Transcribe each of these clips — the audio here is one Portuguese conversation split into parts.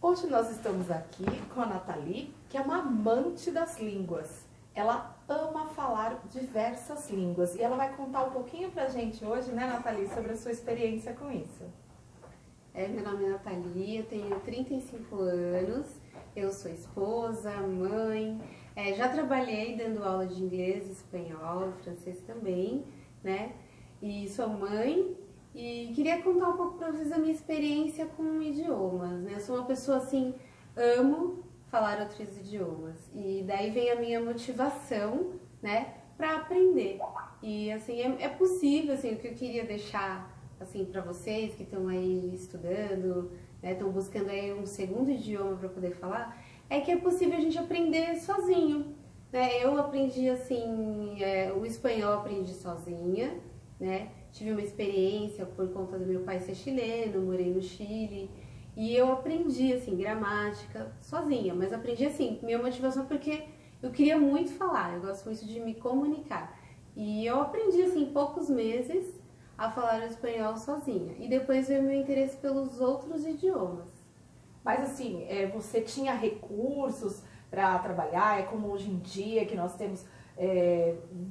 Hoje nós estamos aqui com a Nathalie, que é uma amante das línguas. Ela ama falar diversas línguas e ela vai contar um pouquinho pra gente hoje, né, Nathalie, sobre a sua experiência com isso. Meu nome é Nathalie, eu tenho 35 anos, eu sou esposa, mãe, já trabalhei dando aula de inglês, espanhol, francês também, né? E sou mãe e queria contar um pouco para vocês a minha experiência com idiomas, né? Eu sou uma pessoa assim, amo falar outros idiomas e daí vem a minha motivação, né, para aprender. E assim, é possível, assim, o que eu queria deixar assim para vocês que estão aí estudando, né, estão buscando aí um segundo idioma para poder falar, é que é possível a gente aprender sozinho, né? Eu aprendi assim, o espanhol aprendi sozinha, né? Tive uma experiência por conta do meu pai ser chileno, morei no Chile e eu aprendi assim gramática sozinha, mas aprendi assim, minha motivação porque eu queria muito falar, eu gosto muito de me comunicar. E eu aprendi assim em poucos meses a falar o espanhol sozinha. E depois veio meu interesse pelos outros idiomas. Mas assim, você tinha recursos para trabalhar, é como hoje em dia que nós temos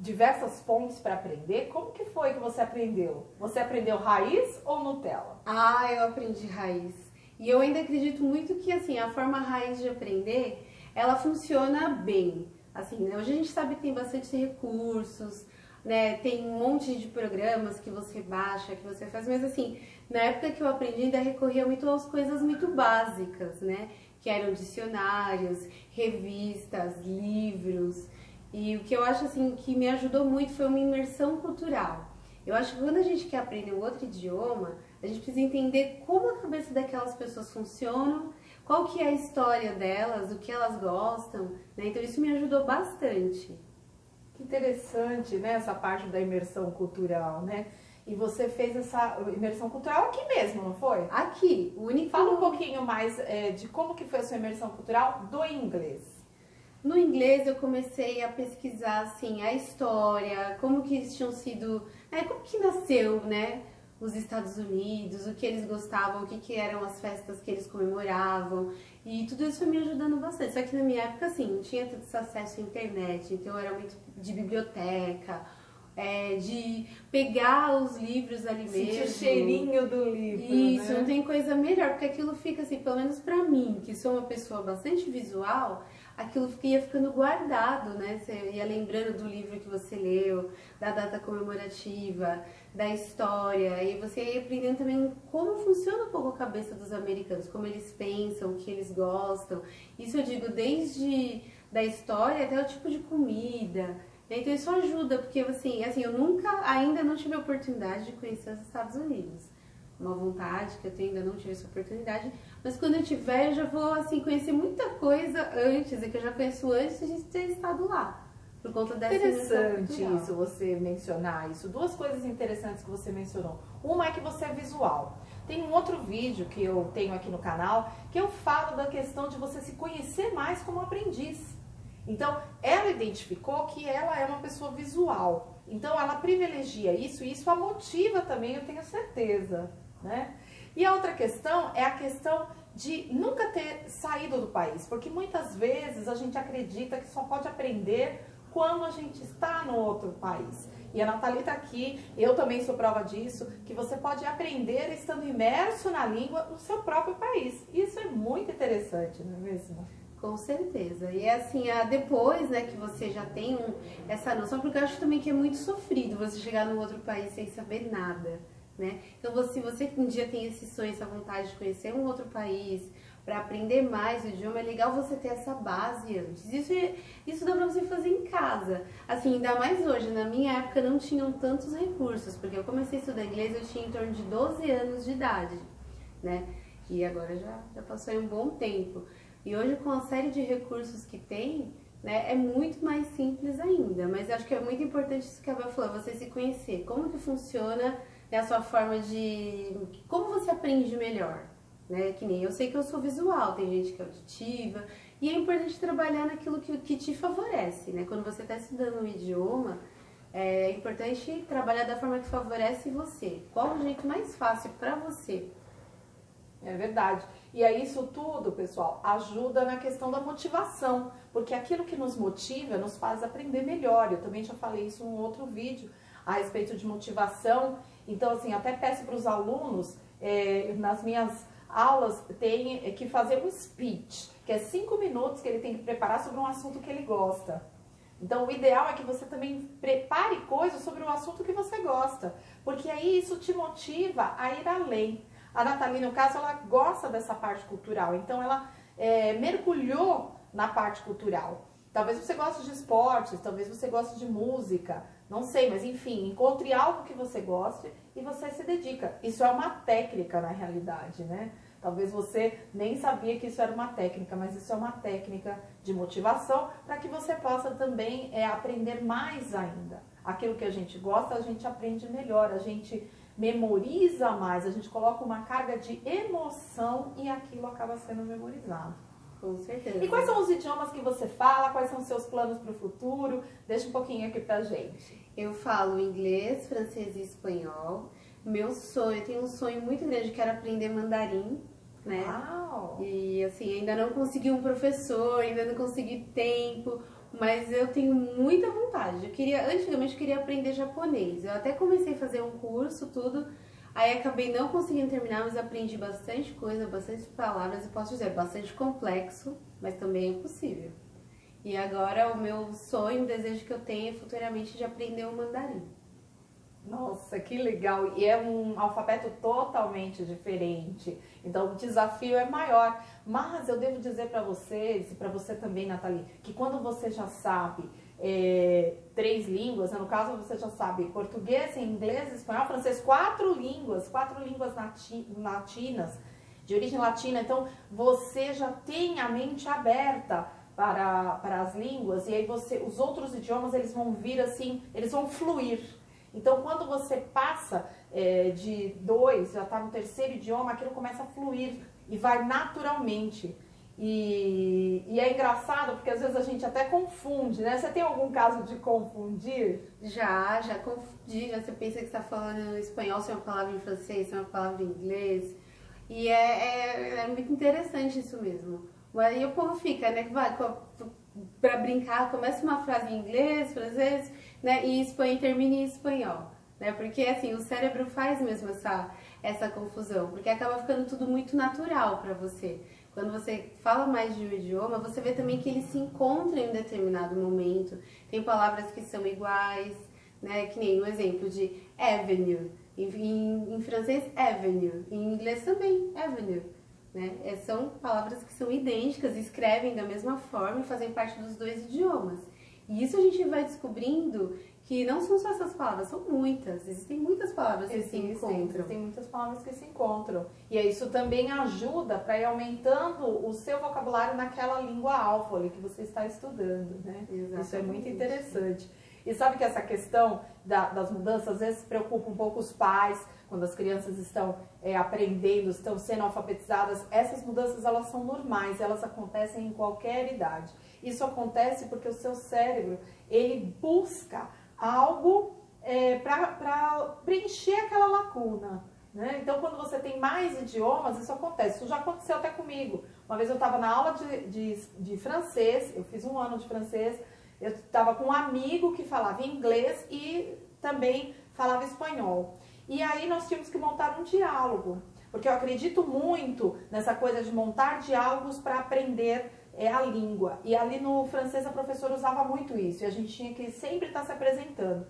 diversas fontes para aprender. Como que foi que você aprendeu? Você aprendeu raiz ou Nutella? Ah, eu aprendi raiz. E eu ainda acredito muito que assim, a forma raiz de aprender, ela funciona bem. Assim, né? Hoje a gente sabe que tem bastante recursos, né? Tem um monte de programas que você baixa, que você faz, mas assim, na época que eu aprendi ainda recorria muito às coisas muito básicas, né? Que eram dicionários, revistas, livros. E o que eu acho assim que me ajudou muito foi uma imersão cultural. Eu acho que quando a gente quer aprender um outro idioma, a gente precisa entender como a cabeça daquelas pessoas funcionam, qual que é a história delas, o que elas gostam, né? Então isso me ajudou bastante. Que interessante, né, essa parte da imersão cultural, né? E você fez essa imersão cultural aqui mesmo, não foi? Aqui, o único... Fala um pouquinho mais de como que foi a sua imersão cultural do inglês. No inglês eu comecei a pesquisar, assim, a história, como que eles tinham sido... como que nasceu, né, os Estados Unidos, o que eles gostavam, o que que eram as festas que eles comemoravam. E tudo isso foi me ajudando bastante. Só que na minha época, assim, não tinha tanto esse acesso à internet, então eu era muito de biblioteca, de pegar os livros ali mesmo. Sentir o cheirinho do livro, isso, né? Não tem coisa melhor, porque aquilo fica assim, pelo menos pra mim, que sou uma pessoa bastante visual, aquilo ia ficando guardado, né? Você ia lembrando do livro que você leu, da data comemorativa, da história, e você ia aprendendo também como funciona um pouco a cabeça dos americanos, como eles pensam, o que eles gostam. Isso eu digo desde da história até o tipo de comida. Então isso ajuda, porque assim, eu ainda não tive a oportunidade de conhecer os Estados Unidos. Uma vontade que eu tenho, ainda não tive essa oportunidade, mas quando eu tiver, eu já vou assim, conhecer muita coisa antes, que eu já conheço antes de a gente ter estado lá, por conta dessa interessante isso, você mencionar isso. Duas coisas interessantes que você mencionou. Uma é que você é visual. Tem um outro vídeo que eu tenho aqui no canal, que eu falo da questão de você se conhecer mais como aprendiz. Então, ela identificou que ela é uma pessoa visual. Então, ela privilegia isso e isso a motiva também, eu tenho certeza, né? E a outra questão é a questão de nunca ter saído do país, porque muitas vezes a gente acredita que só pode aprender quando a gente está no outro país. E a Nathalie está aqui, eu também sou prova disso, que você pode aprender estando imerso na língua no seu próprio país. Isso é muito interessante, não é mesmo? Com certeza. E é assim, depois, né, que você já tem essa noção, porque eu acho também que é muito sofrido você chegar num outro país sem saber nada, né? Então, se você um dia tem esse sonho, essa vontade de conhecer um outro país, para aprender mais o idioma, é legal você ter essa base antes. Isso dá pra você fazer em casa. Assim, ainda mais hoje, na minha época não tinham tantos recursos, porque eu comecei a estudar inglês, eu tinha em torno de 12 anos de idade, né? E agora já passou aí um bom tempo. E hoje, com a série de recursos que tem, né, é muito mais simples ainda. Mas acho que é muito importante isso que a Bel falou, você se conhecer. Como que funciona, né, a sua forma de... Como você aprende melhor, né? Que nem eu sei que eu sou visual, tem gente que é auditiva. E é importante trabalhar naquilo que te favorece, né? Quando você está estudando um idioma, é importante trabalhar da forma que favorece você. Qual o jeito mais fácil para você? É verdade. E aí isso tudo, pessoal, ajuda na questão da motivação, porque aquilo que nos motiva nos faz aprender melhor. Eu também já falei isso em um outro vídeo a respeito de motivação. Então, assim, até peço para os alunos, nas minhas aulas, tem que fazer um speech, que é 5 minutos que ele tem que preparar sobre um assunto que ele gosta. Então, o ideal é que você também prepare coisas sobre o assunto que você gosta, porque aí isso te motiva a ir além. A Nathalie, no caso, ela gosta dessa parte cultural, então ela mergulhou na parte cultural. Talvez você goste de esportes, talvez você goste de música, não sei, mas enfim, encontre algo que você goste e você se dedica. Isso é uma técnica na realidade, né? Talvez você nem sabia que isso era uma técnica, mas isso é uma técnica de motivação para que você possa também aprender mais ainda. Aquilo que a gente gosta, a gente aprende melhor, a gente memoriza mais, a gente coloca uma carga de emoção e aquilo acaba sendo memorizado. Com certeza. E quais são os idiomas que você fala? Quais são os seus planos para o futuro? Deixa um pouquinho aqui pra gente. Eu falo inglês, francês e espanhol. Meu sonho, eu tenho um sonho muito grande, quero aprender mandarim, né? Uau! E assim, ainda não consegui um professor, ainda não consegui tempo, mas eu tenho muita vontade. Antigamente eu queria aprender japonês. Eu até comecei a fazer um curso, tudo. Aí acabei não conseguindo terminar, mas aprendi bastante coisa, bastante palavras, e posso dizer, bastante complexo, mas também é possível. E agora o meu sonho, o desejo que eu tenho é futuramente de aprender o mandarim. Nossa, que legal! E é um alfabeto totalmente diferente, então o desafio é maior. Mas eu devo dizer para vocês, e para você também, Nathalie, que quando você já sabe 3 línguas, no caso você já sabe português, inglês, espanhol, francês, 4 línguas latinas, de origem latina, então você já tem a mente aberta para as línguas, e aí os outros idiomas eles vão vir assim, eles vão fluir. Então quando você passa de 2, já está no 3º idioma, aquilo começa a fluir e vai naturalmente. E é engraçado porque às vezes a gente até confunde, né? Você tem algum caso de confundir? Já confundi, já você pensa que está falando espanhol, se é uma palavra em francês, se é uma palavra em inglês. E é muito interessante isso mesmo. Aí o povo fica, né? Para brincar, começa uma frase em inglês, francês, né? E termina em espanhol. Né? Porque assim, o cérebro faz mesmo essa confusão, porque acaba ficando tudo muito natural para você. Quando você fala mais de um idioma, você vê também que eles se encontram em um determinado momento. Tem palavras que são iguais, né? Que nem o exemplo de avenue. Em francês, avenue. Em inglês também, avenue. Né? São palavras que são idênticas, escrevem da mesma forma e fazem parte dos 2 idiomas. E isso a gente vai descobrindo que não são só essas palavras, são muitas. Existem muitas palavras que se encontram. Tem muitas palavras que se encontram. E isso também ajuda para ir aumentando o seu vocabulário naquela língua alvo ali que você está estudando, né? Exatamente. Isso é muito interessante. E sabe que essa questão das mudanças às vezes preocupa um pouco os pais, quando as crianças estão aprendendo, estão sendo alfabetizadas. Essas mudanças elas são normais, elas acontecem em qualquer idade. Isso acontece porque o seu cérebro ele busca algo para preencher aquela lacuna, né? Então quando você tem mais idiomas, isso acontece. Isso já aconteceu até comigo. Uma vez eu estava na aula de francês, eu fiz 1 ano de francês, eu estava com um amigo que falava inglês e também falava espanhol. E aí nós tínhamos que montar um diálogo, porque eu acredito muito nessa coisa de montar diálogos para aprender a língua. E ali no francês a professora usava muito isso, e a gente tinha que sempre estar se apresentando.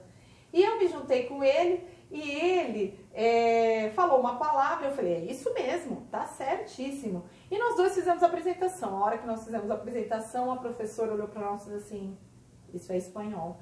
E eu me juntei com ele, e ele falou uma palavra, eu falei, é isso mesmo, tá certíssimo. E nós 2 fizemos a apresentação. A hora que nós fizemos a apresentação, a professora olhou para nós e disse assim, isso é espanhol.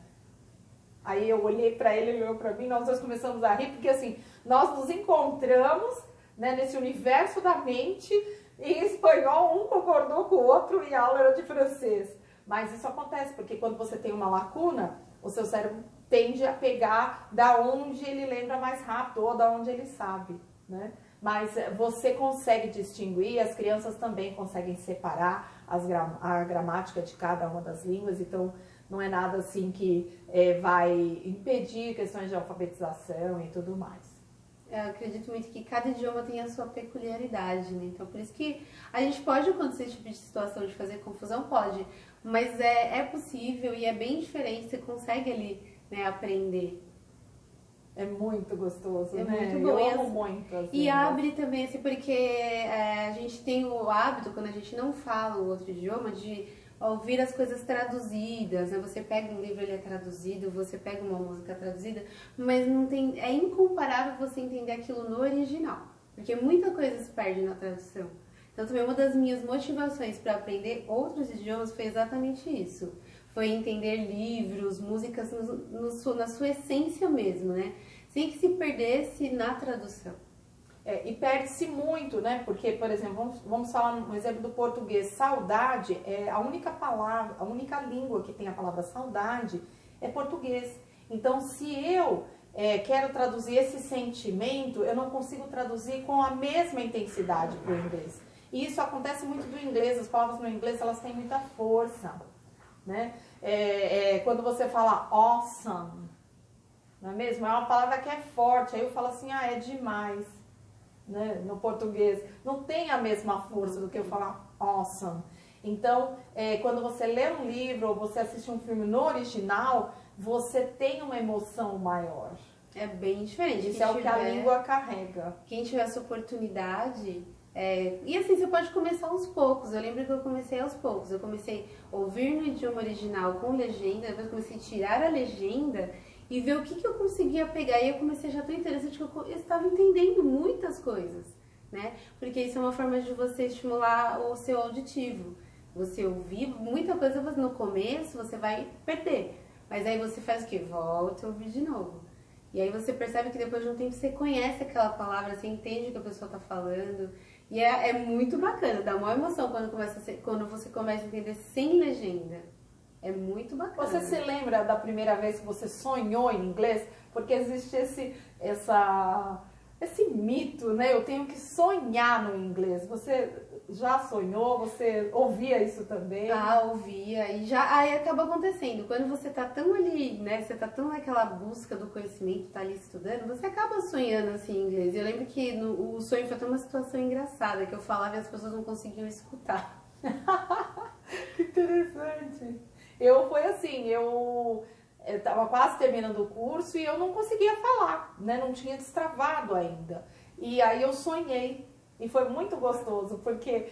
Aí eu olhei para ele, ele olhou para mim, nós 2 começamos a rir, porque assim, nós nos encontramos, né, nesse universo da mente, em espanhol, um concordou com o outro e a aula era de francês. Mas isso acontece, porque quando você tem uma lacuna, o seu cérebro tende a pegar da onde ele lembra mais rápido ou da onde ele sabe, né? Mas você consegue distinguir, as crianças também conseguem separar a gramática de cada uma das línguas, então não é nada assim que vai impedir questões de alfabetização e tudo mais. eu acredito muito que cada idioma tem a sua peculiaridade, né? Então, por isso que a gente pode acontecer esse tipo de situação de fazer confusão, pode, mas é possível e é bem diferente, você consegue ali, né, aprender. É muito gostoso, É né? muito bom. Eu amo muito. Assim, E abre também, assim, porque a gente tem o hábito, quando a gente não fala o outro idioma, de ouvir as coisas traduzidas, né? Você pega um livro, ele é traduzido, você pega uma música traduzida, mas não tem, é incomparável você entender aquilo no original, porque muita coisa se perde na tradução. Então, também uma das minhas motivações para aprender outros idiomas foi exatamente isso. Foi entender livros, músicas na sua essência mesmo, né? Sem que se perdesse na tradução. E perde-se muito, né? Porque, por exemplo, vamos falar um exemplo do português. Saudade é a única palavra, a única língua que tem a palavra saudade é português. Então, se eu quero traduzir esse sentimento, eu não consigo traduzir com a mesma intensidade para o inglês. E isso acontece muito do inglês. As palavras no inglês, elas têm muita força, né? Quando você fala awesome, não é mesmo? É uma palavra que é forte. Aí eu falo assim, é demais. Né, no português, não tem a mesma força do que eu falar awesome. Então, quando você lê um livro ou você assiste um filme no original, você tem uma emoção maior. É bem diferente. Isso é o que a língua carrega. Quem tiver essa oportunidade... E assim, você pode começar aos poucos. Eu lembro que eu comecei aos poucos. Eu comecei a ouvir no idioma original com legenda, depois comecei a tirar a legenda e ver o que eu conseguia pegar. E eu comecei a achar tão interessante que eu estava entendendo muitas coisas, né? Porque isso é uma forma de você estimular o seu auditivo. Você ouvir muita coisa no começo, você vai perder. Mas aí você faz o quê? Volta a ouvir de novo. E aí você percebe que depois de um tempo você conhece aquela palavra, você entende o que a pessoa está falando. E é muito bacana, dá uma emoção quando você começa a entender sem legenda. É muito bacana. Você se lembra da primeira vez que você sonhou em inglês? Porque existe esse mito, né? Eu tenho que sonhar no inglês. Você já sonhou? Você ouvia isso também? Ouvia. E já aí acaba acontecendo. Quando você tá tão ali, né? Você tá tão naquela busca do conhecimento, tá ali estudando, você acaba sonhando assim em inglês. Eu lembro que o sonho foi até uma situação engraçada, que eu falava e as pessoas não conseguiam escutar. Que interessante. Foi assim, eu estava quase terminando o curso e eu não conseguia falar, né? Não tinha destravado ainda. E aí eu sonhei. E foi muito gostoso, porque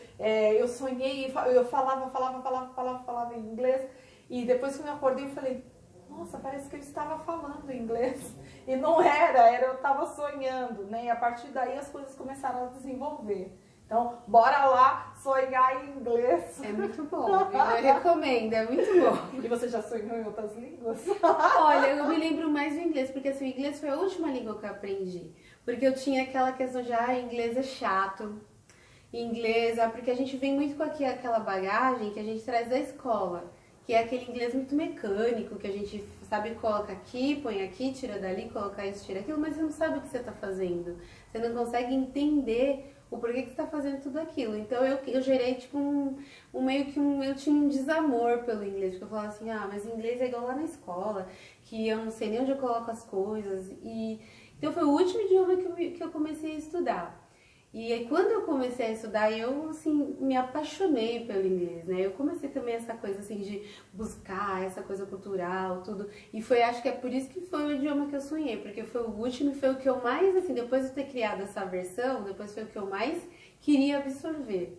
eu sonhei e eu falava em inglês. E depois que eu acordei, eu falei, nossa, parece que eu estava falando inglês. E não era eu estava sonhando, né? E a partir daí as coisas começaram a desenvolver. Então, bora lá sonhar em inglês. É muito bom, eu recomendo, é muito bom. E você já sonhou em outras línguas? Olha, eu me lembro mais do inglês, porque assim, o inglês foi a última língua que eu aprendi. Porque eu tinha aquela questão de, inglês é chato, inglês, porque a gente vem muito com aquela bagagem que a gente traz da escola, que é aquele inglês muito mecânico, que a gente sabe, coloca aqui, põe aqui, tira dali, coloca isso, tira aquilo, mas você não sabe o que você está fazendo. Você não consegue entender o porquê que você está fazendo tudo aquilo. Então eu gerei tipo eu tinha um desamor pelo inglês, porque eu falava assim, mas inglês é igual lá na escola, que eu não sei nem onde eu coloco as coisas. Então foi o último idioma que eu comecei a estudar. E aí, quando eu comecei a estudar, eu, assim, me apaixonei pelo inglês, né? Eu comecei também essa coisa, assim, de buscar essa coisa cultural, tudo. E acho que é por isso que foi o idioma que eu sonhei, porque foi o último e foi o que eu mais, assim, depois de ter criado essa versão, depois foi o que eu mais queria absorver.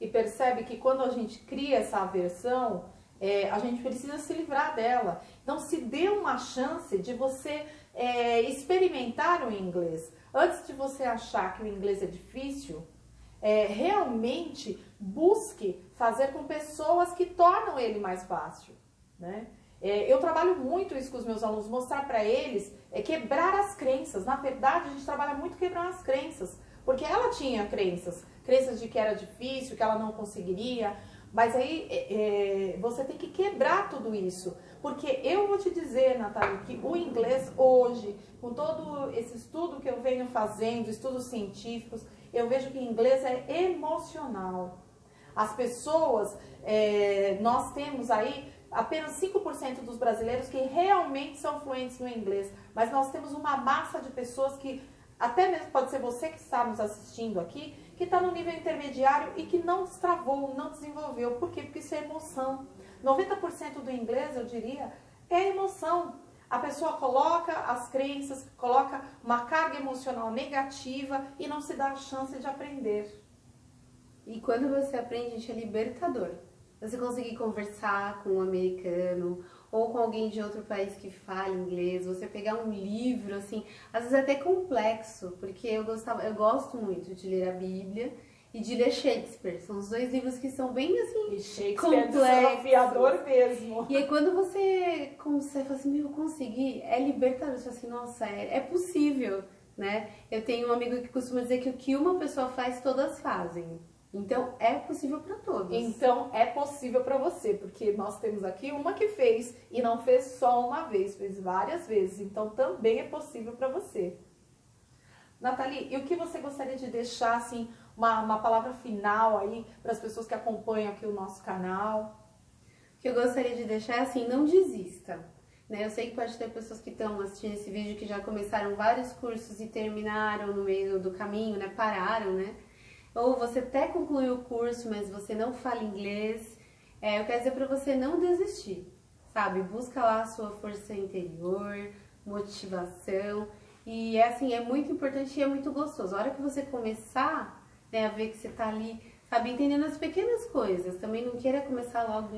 E percebe que quando a gente cria essa versão, a gente precisa se livrar dela. Então, se dê uma chance de você experimentar o inglês. Antes de você achar que o inglês é difícil, realmente busque fazer com pessoas que tornam ele mais fácil, né? Eu trabalho muito isso com os meus alunos, mostrar para eles, quebrar as crenças. Na verdade, a gente trabalha muito quebrar as crenças, porque ela tinha crenças de que era difícil, que ela não conseguiria, mas aí você tem que quebrar tudo isso. Porque eu vou te dizer, Natália, que o inglês hoje, com todo esse estudo que eu venho fazendo, estudos científicos, eu vejo que o inglês é emocional. As pessoas, nós temos aí apenas 5% dos brasileiros que realmente são fluentes no inglês, mas nós temos uma massa de pessoas que até mesmo pode ser você que está nos assistindo aqui, que está no nível intermediário e que não destravou, não desenvolveu. Por quê? Porque isso é emoção. 90% do inglês, eu diria, é emoção. A pessoa coloca as crenças, coloca uma carga emocional negativa e não se dá a chance de aprender. E quando você aprende, gente, é libertador. Você conseguir conversar com um americano ou com alguém de outro país que fale inglês, você pegar um livro, assim, às vezes é até complexo, porque eu gosto muito de ler a Bíblia e de ler Shakespeare. São os dois livros que são bem, assim, E Shakespeare complexos. é desafiador mesmo. E aí quando você fala assim, meu, eu consegui, é libertador. Você fala assim, nossa, é possível, né? Eu tenho um amigo que costuma dizer que o que uma pessoa faz, todas fazem. Então, é possível para todos. Então, é possível para você, porque nós temos aqui uma que fez e não fez só uma vez, fez várias vezes. Então, também é possível para você. Nathalie, e o que você gostaria de deixar, assim, uma palavra final aí para as pessoas que acompanham aqui o nosso canal? O que eu gostaria de deixar é assim, não desista. Né? Eu sei que pode ter pessoas que estão assistindo esse vídeo que já começaram vários cursos e terminaram no meio do caminho, né? Pararam, né? Ou você até concluiu o curso, mas você não fala inglês. Eu quero dizer para você não desistir, sabe? Busca lá a sua força interior, motivação. E assim, é muito importante e é muito gostoso. A hora que você começar, né, a ver que você tá ali, sabe, entendendo as pequenas coisas. Também não queira começar logo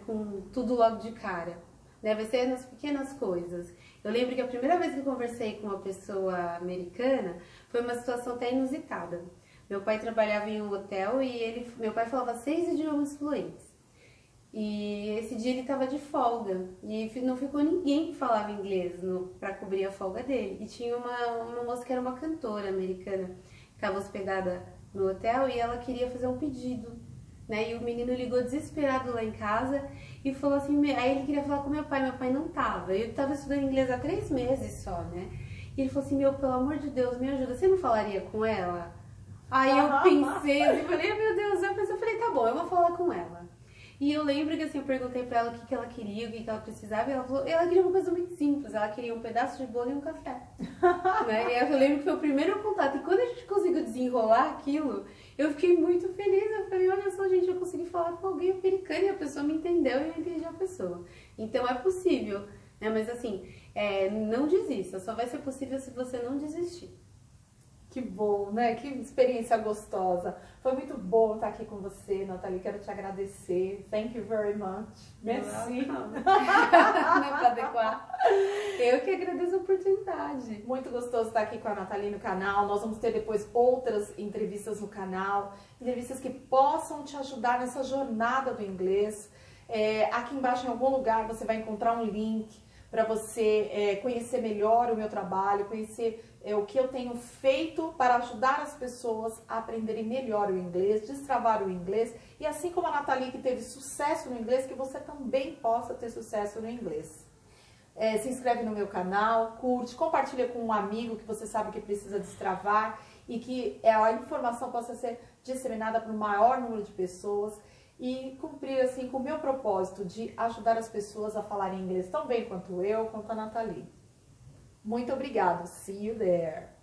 com tudo logo de cara. Né? Vai ser nas pequenas coisas. Eu lembro que a primeira vez que eu conversei com uma pessoa americana foi uma situação até inusitada. Meu pai trabalhava em um hotel e meu pai falava 6 idiomas fluentes. E esse dia ele estava de folga e não ficou ninguém que falava inglês para cobrir a folga dele. E tinha uma moça que era uma cantora americana que estava hospedada no hotel e ela queria fazer um pedido. Né? E o menino ligou desesperado lá em casa e falou assim, aí ele queria falar com meu pai não tava. Eu estava estudando inglês há 3 meses só, né? E ele falou assim, pelo amor de Deus, me ajuda, você não falaria com ela? Aí eu pensei, eu falei, meu Deus, eu falei, tá bom, eu vou falar com ela. E eu lembro que assim, eu perguntei pra ela o que ela queria, o que ela precisava, e ela falou, ela queria uma coisa muito simples, ela queria um pedaço de bolo e um café. Né? E eu lembro que foi o primeiro contato, e quando a gente conseguiu desenrolar aquilo, eu fiquei muito feliz, eu falei, olha só, gente, eu consegui falar com alguém americano e a pessoa me entendeu e eu entendi a pessoa. Então é possível, né? Mas assim, não desista, só vai ser possível se você não desistir. Que bom, né? Que experiência gostosa. Foi muito bom estar aqui com você, Nathalie. Quero te agradecer. Thank you very much. Merci. Não é pra adequar. Eu que agradeço a oportunidade. Muito gostoso estar aqui com a Nathalie no canal. Nós vamos ter depois outras entrevistas no canal. Entrevistas que possam te ajudar nessa jornada do inglês. Aqui embaixo, em algum lugar, você vai encontrar um link para você conhecer melhor o meu trabalho, conhecer o que eu tenho feito para ajudar as pessoas a aprenderem melhor o inglês, destravar o inglês, e assim como a Nathalie que teve sucesso no inglês, que você também possa ter sucesso no inglês. Se inscreve no meu canal, curte, compartilha com um amigo que você sabe que precisa destravar e que a informação possa ser disseminada para o maior número de pessoas e cumprir assim com o meu propósito de ajudar as pessoas a falarem inglês tão bem quanto eu, quanto a Nathalie. Muito obrigada. See you there.